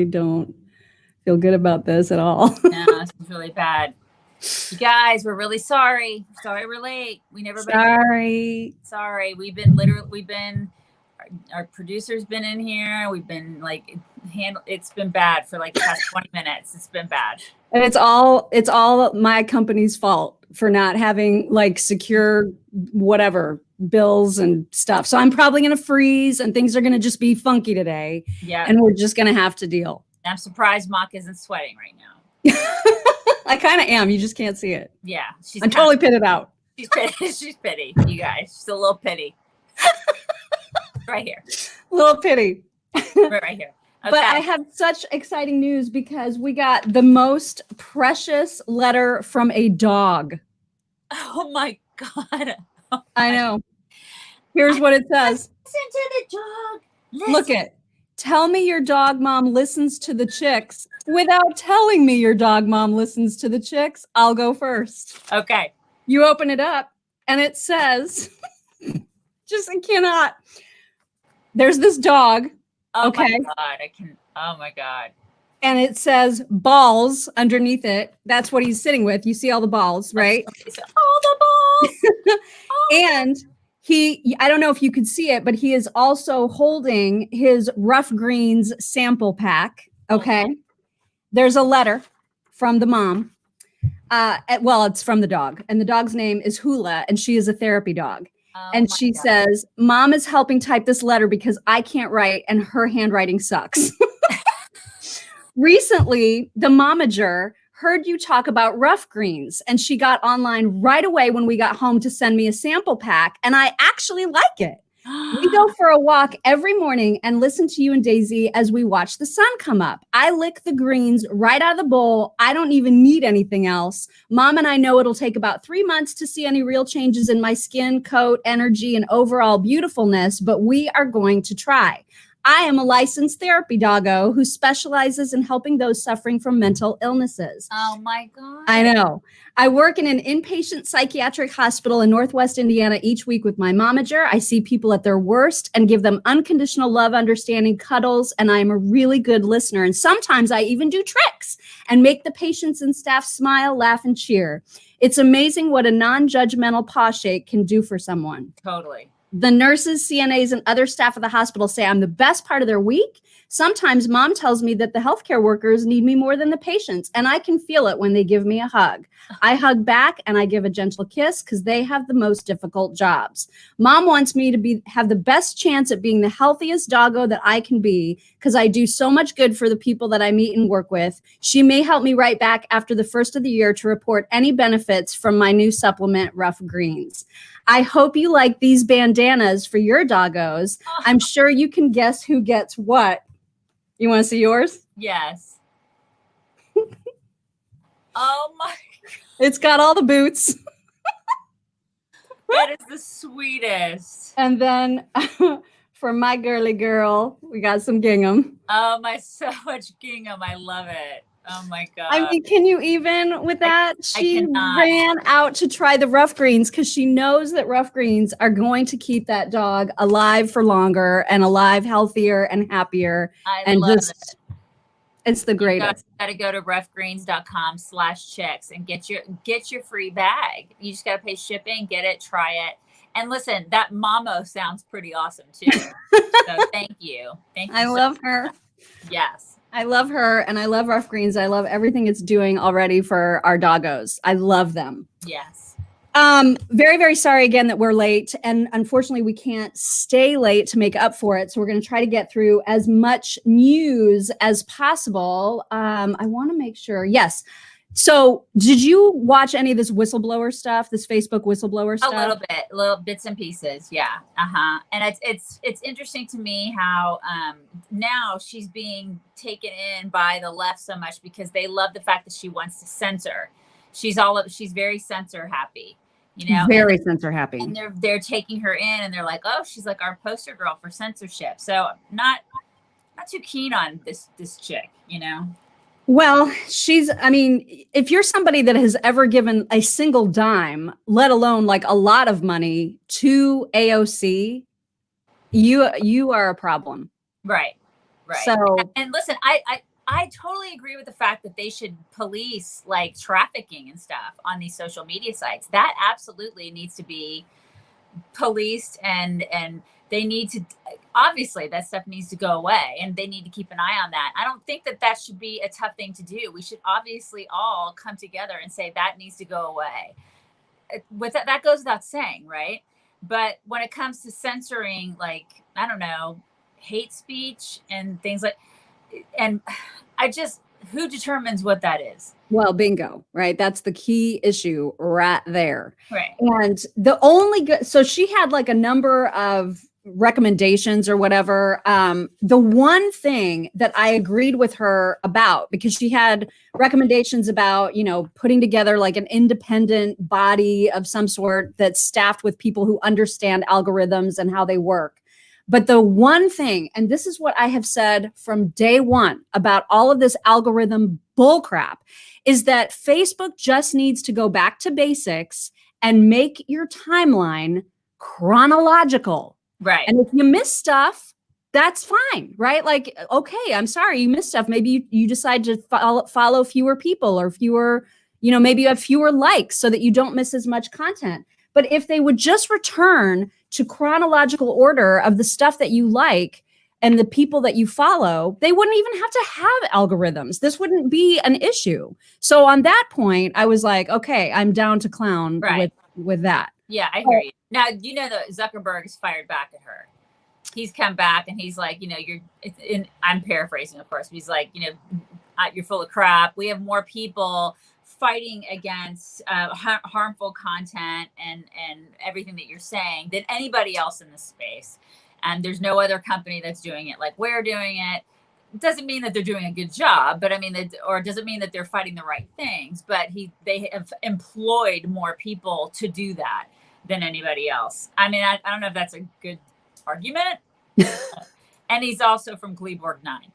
don't feel good about this at all. No, this is really bad. You guys, we're really sorry. Sorry we're late. We never Sorry. sorry. We've been our producer's been in here. We've been like it's been bad for like the past 20 minutes. It's been bad. And it's all my company's fault for not having like secure whatever bills and stuff. So I'm probably going to freeze and things are going to just be funky today. Yeah. And we're just going to have to deal. I'm surprised Mock isn't sweating right now. I kind of am. You just can't see it. Yeah. I'm totally pitted out. She's pity. She's pity, you guys. She's a little pity. Right here. Little pity. Right here. Okay. But I have such exciting news because we got the most precious letter from a dog. Oh my God. Oh I know. Here's what it says. Listen to the dog. Listen. Look it. Tell me your dog mom listens to the chicks without telling me your dog mom listens to the chicks. I'll go first. Okay. You open it up and it says, I cannot. There's this dog. Oh okay. My God. Oh my God. And it says balls underneath it. That's what he's sitting with. You see all the balls, right? All the balls. And I don't know if you could see it, but he is also holding his Ruff Greens sample pack. Okay. There's a letter from the mom. It's from the dog, and the dog's name is Hula, and she is a therapy dog. And she says, Mom is helping type this letter because I can't write and her handwriting sucks. Recently, the momager heard you talk about Ruff Greens, and she got online right away when we got home to send me a sample pack, and I actually like it. We go for a walk every morning and listen to you and Daisy as we watch the sun come up. I lick the greens right out of the bowl. I don't even need anything else. Mom and I know it'll take about 3 months to see any real changes in my skin, coat, energy, and overall beautifulness, but we are going to try. I am a licensed therapy doggo who specializes in helping those suffering from mental illnesses. Oh my God. I know. I work in an inpatient psychiatric hospital in Northwest Indiana each week with my momager. I see people at their worst and give them unconditional love, understanding, cuddles, and I am a really good listener. And sometimes I even do tricks and make the patients and staff smile, laugh, and cheer. It's amazing what a non-judgmental paw shake can do for someone. Totally. The nurses, CNAs, and other staff of the hospital say I'm the best part of their week. Sometimes Mom tells me that the healthcare workers need me more than the patients, and I can feel it when they give me a hug. I hug back and I give a gentle kiss because they have the most difficult jobs. Mom wants me to have the best chance at being the healthiest doggo that I can be because I do so much good for the people that I meet and work with. She may help me write back after the first of the year to report any benefits from my new supplement, Ruff Greens. I hope you like these bandanas for your doggos. I'm sure you can guess who gets what. You want to see yours? Yes. Oh my. It's got all the boots. That is the sweetest. And then for my girly girl, we got some gingham. Oh my, so much gingham. I love it. Oh my God. I mean, can you even with that? She cannot. ran out to try the Ruff Greens because she knows that Ruff Greens are going to keep that dog alive for longer and alive, healthier and happier. I love it. It's the greatest. You got to go to ruffgreens.com/chicks and get your free bag. You just got to pay shipping, get it, try it. And listen, that Mamo sounds pretty awesome too. So thank you. Thank you. I love her. Yes. I love her and I love Ruff Greens. I love everything it's doing already for our doggos. I love them. Yes. Very, very sorry again that we're late. And unfortunately, we can't stay late to make up for it. So we're going to try to get through as much news as possible. I want to make sure. Yes. So did you watch any of this whistleblower stuff, this Facebook whistleblower stuff? A little bit, little bits and pieces. Yeah. And it's interesting to me how now she's being taken in by the left so much because they love the fact that she wants to censor. She's very censor happy, you know, very censor happy. And they're taking her in and they're like, oh, she's like our poster girl for censorship. So not too keen on this chick, you know? Well, if you're somebody that has ever given a single dime, let alone like a lot of money to AOC, you are a problem. Right. So, and listen, I totally agree with the fact that they should police like trafficking and stuff on these social media sites. That absolutely needs to be policed, and they need to, obviously that stuff needs to go away, and they need to keep an eye on that. I don't think that that should be a tough thing to do. We should obviously all come together and say that needs to go away. With that goes without saying, right? But when it comes to censoring, like, I don't know, hate speech and things like, and I just, who determines what that is? Well, bingo, right? That's the key issue right there. Right. And the only good, so she had like a number of recommendations or whatever. The one thing that I agreed with her about, because she had recommendations about, putting together like an independent body of some sort that's staffed with people who understand algorithms and how they work. But the one thing, and this is what I have said from day one about all of this algorithm bullcrap, is that Facebook just needs to go back to basics and make your timeline chronological. Right. And if you miss stuff, that's fine, right? Like, okay, I'm sorry you missed stuff. Maybe you decide to follow fewer people, or fewer, maybe you have fewer likes so that you don't miss as much content. But if they would just return to chronological order of the stuff that you like and the people that you follow, they wouldn't even have to have algorithms. This wouldn't be an issue. So on that point, I was like, okay, I'm down to clown with that. Yeah, I hear you. Now, that Zuckerberg is fired back at her. He's come back and he's like, I'm paraphrasing, of course, but he's like, you're full of crap. We have more people fighting against harmful content and everything that you're saying than anybody else in this space. And there's no other company that's doing it like we're doing it. It doesn't mean that they're doing a good job, but or doesn't mean that they're fighting the right things, but they have employed more people to do that than anybody else. I mean, I don't know if that's a good argument. And he's also from Gleeborg 9.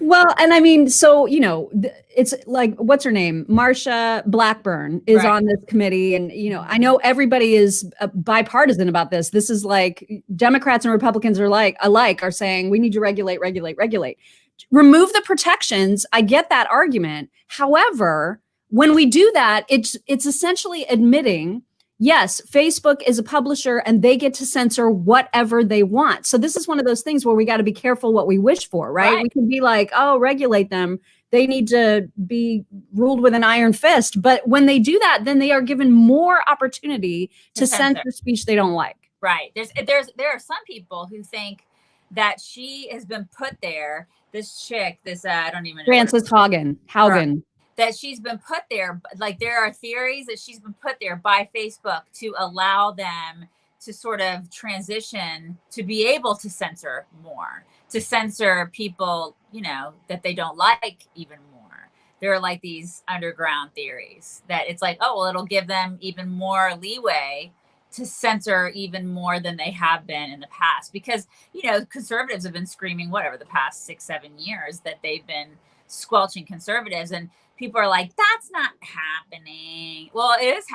Well, and I mean, so, it's like, what's her name? Marsha Blackburn is on this committee. And, I know everybody is bipartisan about this. This is like Democrats and Republicans are alike are saying we need to regulate. Remove the protections. I get that argument. However, when we do that, it's essentially admitting, yes, Facebook is a publisher and they get to censor whatever they want. So this is one of those things where we got to be careful what we wish for, right? We can be like, oh, regulate them. They need to be ruled with an iron fist. But when they do that, then they are given more opportunity to censor speech they don't like. Right. There are some people who think that she has been put there. This chick, I don't even know. Frances Haugen. Right. That she's been put there, like there are theories that she's been put there by Facebook to allow them to sort of transition to be able to censor more, to censor people, that they don't like even more. There are like these underground theories that it's like, oh, well, it'll give them even more leeway to censor even more than they have been in the past. Because, conservatives have been screaming, the past 6-7 years that they've been squelching conservatives, and people are like, that's not happening. Well, it has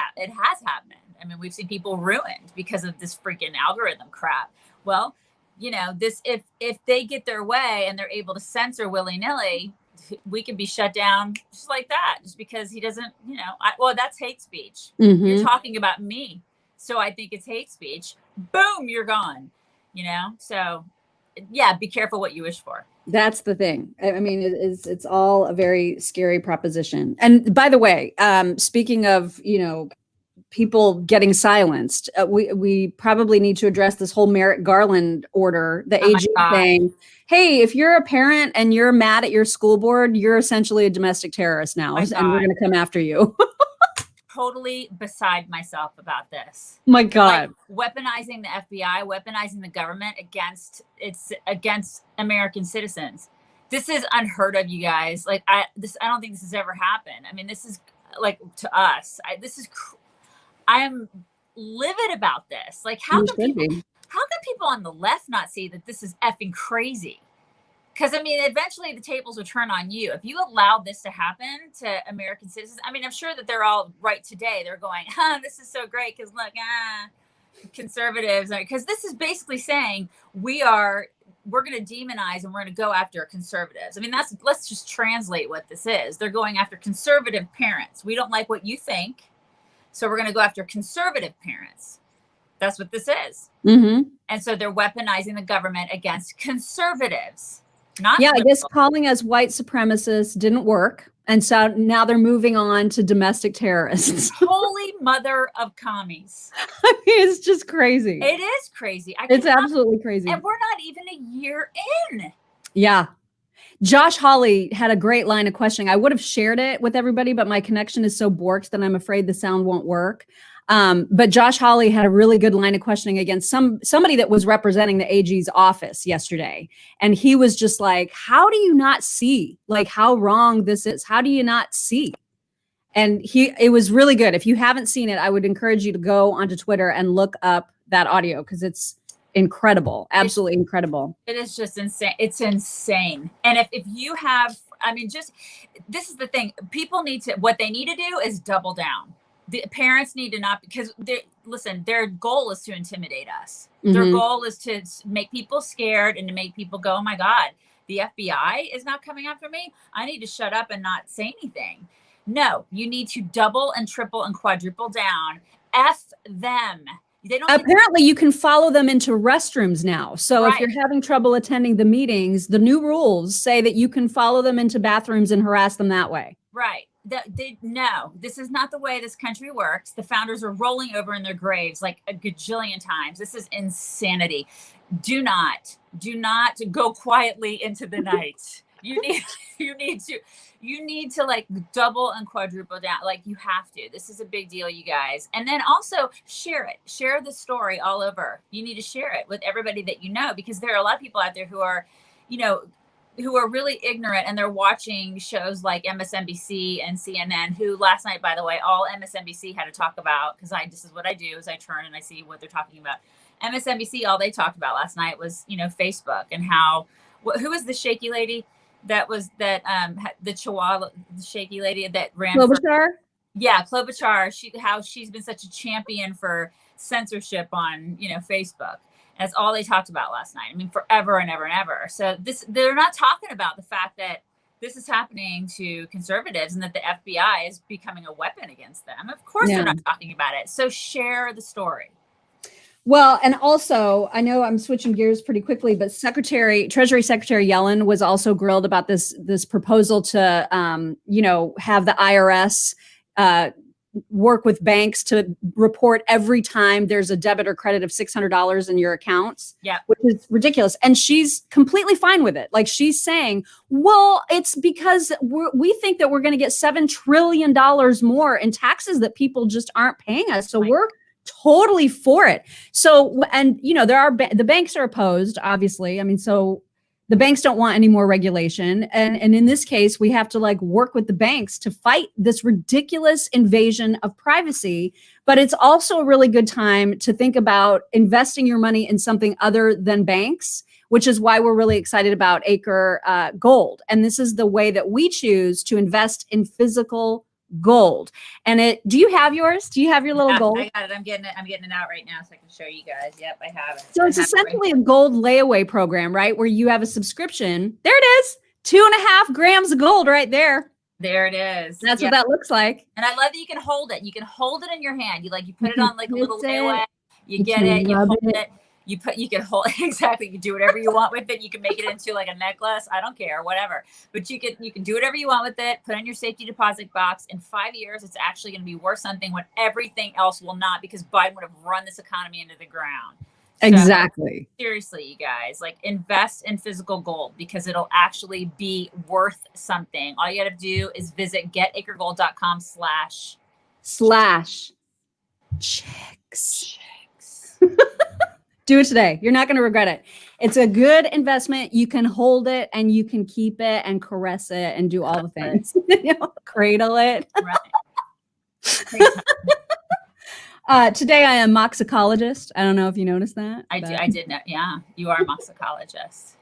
happened. I mean, we've seen people ruined because of this freaking algorithm crap. Well, if they get their way and they're able to censor willy-nilly, we can be shut down just like that, just because he doesn't, that's hate speech. Mm-hmm. You're talking about me, so I think it's hate speech. Boom, you're gone. So yeah, be careful what you wish for. That's the thing. I mean, it's all a very scary proposition. And by the way, speaking of, people getting silenced, we probably need to address this whole Merrick Garland order. The AG saying, hey, if you're a parent and you're mad at your school board, you're essentially a domestic terrorist now, and we're going to come after you. Totally beside myself about this. My God. Like, weaponizing the FBI, weaponizing the government against American citizens. This is unheard of, you guys. Like, I don't think this has ever happened. I mean, this is like, to us, I am livid about this. Like, how can people on the left not see that this is effing crazy? Because, I mean, eventually the tables will turn on you. If you allow this to happen to American citizens, I mean, I'm sure that they're all right today. They're going, this is so great because, look, conservatives. Because this is basically saying we are we're going to demonize and we're going to go after conservatives. I mean, let's just translate what this is. They're going after conservative parents. We don't like what you think, so we're going to go after conservative parents. That's what this is. Mm-hmm. And so they're weaponizing the government against conservatives. Not I liberal. guess calling us white supremacists didn't work. And so now they're moving on to domestic terrorists. Holy mother of commies. I mean, it's just crazy. It is crazy. It's absolutely crazy. And we're not even a year in. Yeah. Josh Hawley had a great line of questioning. I would have shared it with everybody, but my connection is so borked that I'm afraid the sound won't work. But Josh Hawley had a really good line of questioning against somebody that was representing the AG's office yesterday. And he was just like, how do you not see like how wrong this is? How do you not see? And it was really good. If you haven't seen it, I would encourage you to go onto Twitter and look up that audio because it's incredible. Absolutely incredible. It is just insane. It's insane. And if you have, I mean, this is the thing. People what they need to do is double down. The parents need to not, because their goal is to intimidate us. Mm-hmm. Their goal is to make people scared and to make people go, oh my God, the FBI is not coming after me. I need to shut up and not say anything. No, you need to double and triple and quadruple down. F them. Apparently you can follow them into restrooms now. So if you're having trouble attending the meetings, the new rules say that you can follow them into bathrooms and harass them that way. Right. No, this is not the way this country works. The founders are rolling over in their graves like a gajillion times. This is insanity. Do not go quietly into the night. You need to like double and quadruple down. Like you have to. This is a big deal, you guys. And then also share it. Share the story all over. You need to share it with everybody that you know, because there are a lot of people out there who are, who are really ignorant, and they're watching shows like MSNBC and CNN, who last night, by the way, all MSNBC had to talk about, because this is what I do, is I turn and I see what they're talking about. MSNBC, all they talked about last night was, Facebook, and how, who was the shaky lady the Chihuahua, the shaky lady that ran Klobuchar? Klobuchar, how she's been such a champion for censorship on, Facebook. That's all they talked about last night. I mean, forever and ever and ever. So they're not talking about the fact that this is happening to conservatives and that the FBI is becoming a weapon against them. Of course, they're not talking about it. So share the story. Well, and also, I know I'm switching gears pretty quickly, but Treasury Secretary Yellen was also grilled about this proposal to, have the IRS work with banks to report every time there's a debit or credit of $600 in your accounts, which is ridiculous. And she's completely fine with it. Like she's saying, well, it's because we think that we're going to get $7 trillion more in taxes that people just aren't paying us. So we're totally for it. So, and the banks are opposed, obviously. I mean, so the banks don't want any more regulation. And in this case, we have to work with the banks to fight this ridiculous invasion of privacy. But it's also a really good time to think about investing your money in something other than banks, which is why we're really excited about Acre Gold. And this is the way that we choose to invest in physical gold. And do you have yours? Do you have your little gold? I got it. I'm getting it out right now so I can show you guys. Yep, I have it. So it's essentially a gold layaway program, right? Where you have a subscription. There it is. 2.5 grams of gold right there. There it is. That's what that looks like. And I love that you can hold it. You can hold it in your hand. You put it on a little layaway. You get it. You hold it. You can hold exactly. You can do whatever you want with it. You can make it into a necklace. I don't care, whatever. But you can do whatever you want with it. Put it in your safety deposit box. In 5 years, it's actually going to be worth something when everything else will not, because Biden would have run this economy into the ground. So, exactly. Seriously, you guys, invest in physical gold because it'll actually be worth something. All you got to do is visit getacregold.com / chicks. Do it today. You're not going to regret it. It's a good investment. You can hold it and you can keep it and caress it and do all the things. Cradle it. Right. Today I am moxicologist. I don't know if you noticed that. I did know. Yeah, you are a moxicologist.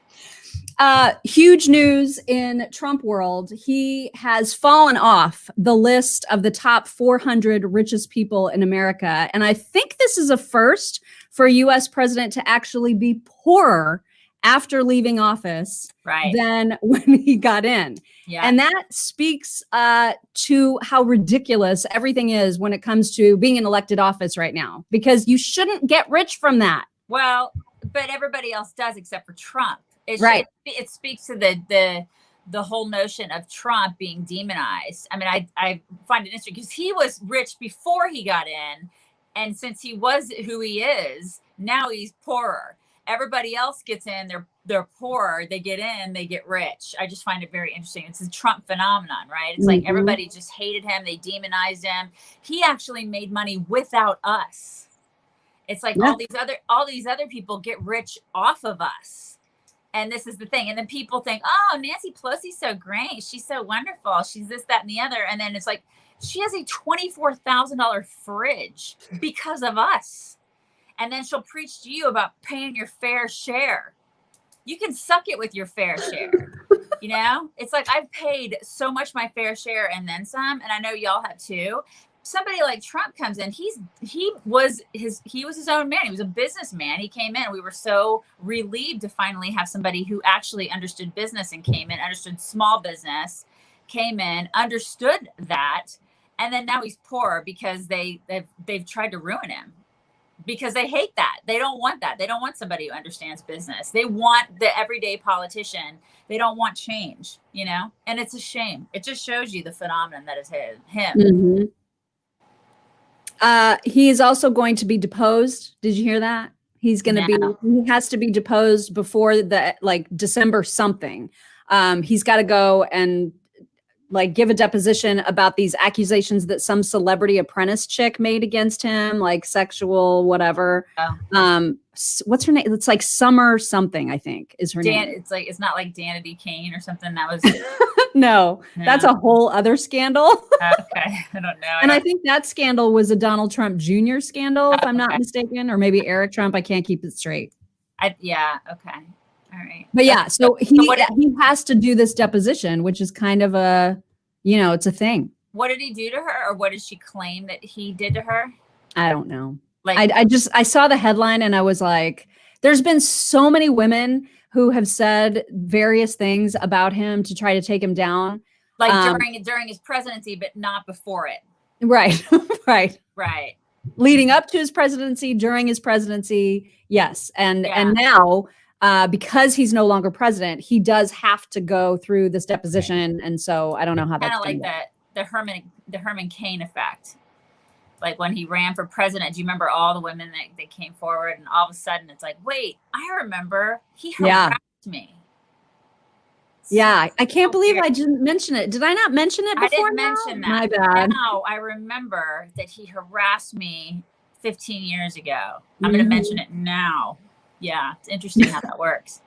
Huge news in Trump world. He has fallen off the list of the top 400 richest people in America. And I think this is a first for a US president to actually be poorer after leaving office Right. than when he got in. Yeah. And that speaks to how ridiculous everything is when it comes to being in elected office right now, because you shouldn't get rich from that. Well, but everybody else does except for Trump. Right. It speaks to the whole notion of Trump being demonized. I mean, I find it interesting because he was rich before he got in. And since he was who he is, now he's poorer. Everybody else gets in, they're poor, they get in, they get rich. I just find it very interesting. It's a Trump phenomenon, right? It's like everybody just hated him, they demonized him. He actually made money without us. It's like all these other people get rich off of us. And this is the thing. And then people think, oh, Nancy Pelosi's so great. She's so wonderful. She's this, that, and the other. And then it's like, she has a $24,000 fridge because of us. And then she'll preach to you about paying your fair share. You can suck it with your fair share. You know, it's like I've paid so much my fair share and then some. And I know y'all have too. Somebody like Trump comes in, he was his own man. He was a businessman. He came in. We were so relieved to finally have somebody who actually understood business and came in, understood small business, came in, understood that. And then now he's poor because they've tried to ruin him. Because they hate that. They don't want that. They don't want somebody who understands business. They want the everyday politician. They don't want change, you know? And it's a shame. It just shows you the phenomenon that is him. He is also going to be deposed. Did you hear that? He's going to he has to be deposed before the December something. He's got to go and give a deposition about these accusations that some celebrity apprentice chick made against him, like sexual, whatever. Oh. What's her name? It's like Summer something, I think is her name. It's not like Danity Kane or something. That was no, that's a whole other scandal. Okay. I don't know. I think that scandal was a Donald Trump Jr. scandal, if I'm not mistaken, or maybe Eric Trump. I can't keep it straight. Yeah. Okay. All right. But yeah, so he has to do this deposition, which is kind of it's a thing. What did he do to her, or what did she claim that he did to her? I don't know. I saw the headline and I was like, there's been so many women who have said various things about him to try to take him down. During his presidency, but not before it. Right. Right. Leading up to his presidency, during his presidency. Yes. And now, because he's no longer president, he does have to go through this deposition. And so I don't know how that's kind of like the Herman Cain effect. Like when he ran for president, do you remember all the women that came forward, and all of a sudden it's like, wait, I remember he harassed me. Yeah, I can't believe I didn't mention it. Did I not mention it before? I didn't mention that. My bad. Now I remember that he harassed me 15 years ago. I'm going to mention it now. Yeah, it's interesting how that works.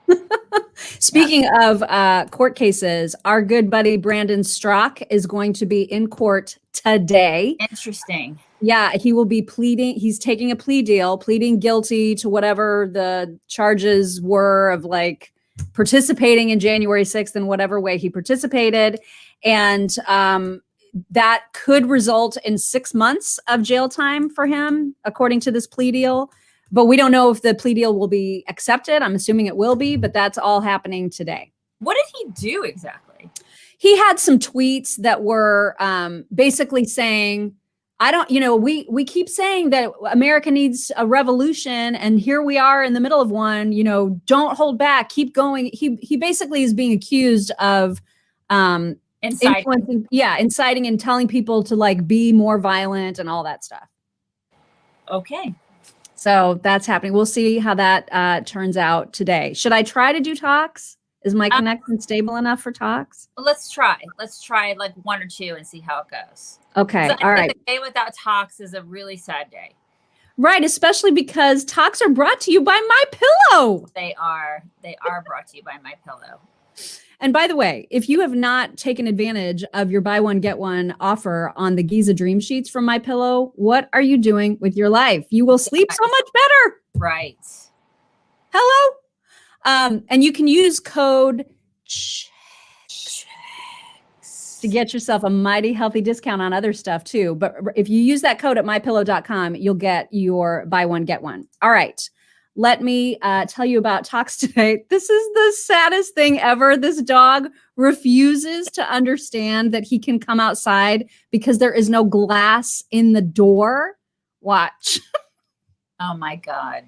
Speaking of court cases, our good buddy Brandon Strzok is going to be in court today. Interesting. Yeah, he will be pleading. He's taking a plea deal, pleading guilty to whatever the charges were of participating in January 6th in whatever way he participated. And that could result in 6 months of jail time for him, according to this plea deal. But we don't know if the plea deal will be accepted. I'm assuming it will be, but that's all happening today. What did he do exactly? He had some tweets that were basically saying, we keep saying that America needs a revolution, and here we are in the middle of one. Don't hold back, keep going. He basically is being accused of inciting and telling people to be more violent and all that stuff. Okay. So that's happening. We'll see how that turns out today. Should I try to do talks? Is my connection stable enough for talks? Let's try one or two and see how it goes. Okay. All right. The day without talks is a really sad day. Right. Especially because talks are brought to you by My Pillow. They are brought to you by My Pillow. And by the way, if you have not taken advantage of your buy one, get one offer on the Giza Dream Sheets from My Pillow, what are you doing with your life? You will sleep so much better. Right. Hello. And you can use code CHECKS to get yourself a mighty healthy discount on other stuff too. But if you use that code at mypillow.com, you'll get your buy one, get one. All right. let me tell you about Talks Today. This is the saddest thing ever. This dog refuses to understand that he can come outside because there is no glass in the door. Watch. Oh my God.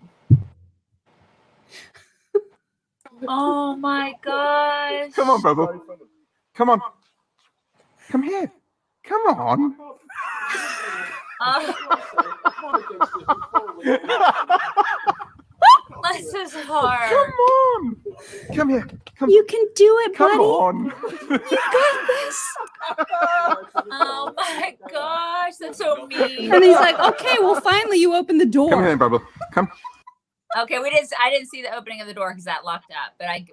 Oh my gosh. Come on, Bubba. Come on. Come here. Come on. This is hard. Come on. Come here. Come. You can do it, Come buddy. on. You got this. Oh my gosh, that's so mean. And he's like, okay, well, finally you open the door. Come here, Bubba. Come. Okay, I didn't see the opening of the door because that locked up, but I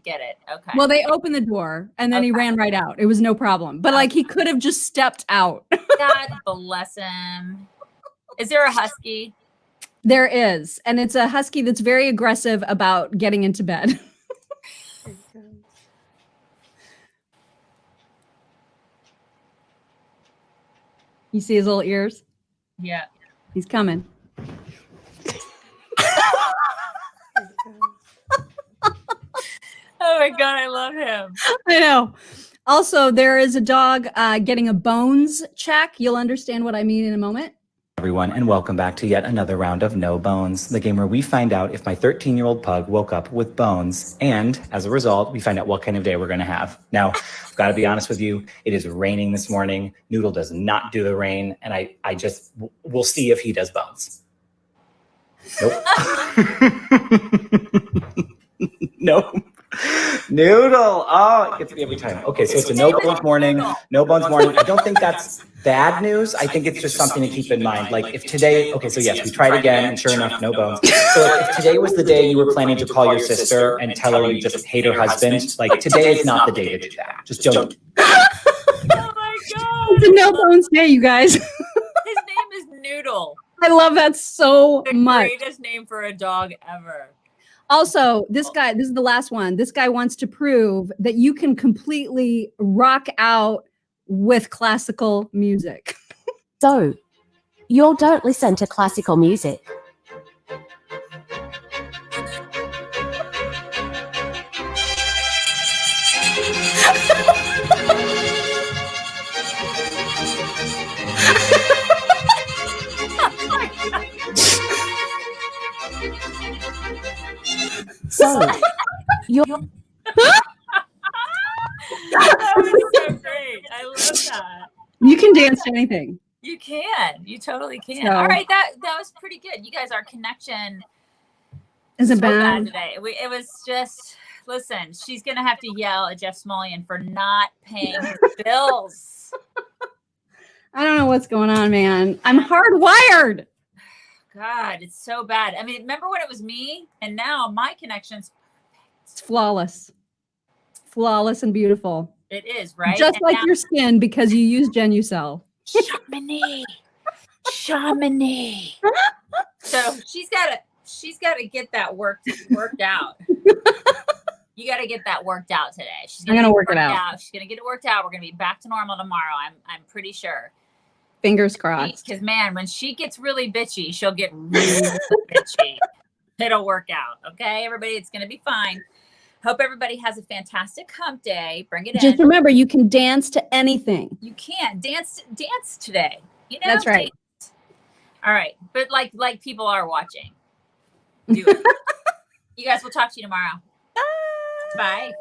get it. Okay. Well, they opened the door and then he ran right out. It was no problem. But like he could have just stepped out. God bless him. Is there a husky? There is. And it's a husky that's very aggressive about getting into bed. You see his little ears? Yeah. He's coming. Oh my God, I love him. I know. Also, there is a dog getting a bones check. You'll understand what I mean in a moment. Everyone, and welcome back to yet another round of No Bones, the game where we find out if my 13-year-old pug woke up with bones, and as a result, we find out what kind of day we're going to have. Now, I've got to be honest with you, it is raining this morning. Noodle does not do the rain, and we'll see if he does bones. Nope. Nope. Noodle. Oh, it gets me every time. Okay, so it's a no bones morning. No bones morning. I don't think that's bad news. I think it's just something to keep in mind. Like if today, okay, so yes, we tried again, and sure enough, no bones. So like, if today was the day you were planning to call your sister and tell her you just hate her husband, like today is not the day to do that. Just don't. Oh my God. It's a no bones day, you guys. His name is Noodle. I love that so The much. greatest name for a dog ever. Also, this guy, this is the last one. This guy wants to prove that you can completely rock out with classical music. So, you don't listen to classical music. So, you're That was so great. I love that. You can dance to anything. You can. You totally can. So- All right, that was pretty good. You guys, our connection Isn't so bad. bad today. It was just, listen, she's gonna have to yell at Jeff Smullian for not paying his bills. I don't know what's going on, man. I'm hardwired. God, it's so bad. I mean, remember when it was me? And now my connection's It's flawless. Flawless and beautiful. it is, right? Just And like now- your skin because you use Genucel. Chamonix. Chamonix. So she's gotta get that worked out. You gotta get that worked out today. She's I'm gonna get work it out. She's gonna get it worked out. We're gonna be back to normal tomorrow. I'm pretty sure. Fingers crossed. Because man, when she gets really bitchy, she'll get really bitchy. It'll work out. Okay, everybody, it's gonna be fine. Hope everybody has a fantastic hump day. Bring it Just in. remember, you can dance to anything. You can dance today. You know, That's right. dance. All right, but like people are watching. Do it. You guys, we'll talk to you tomorrow. Bye.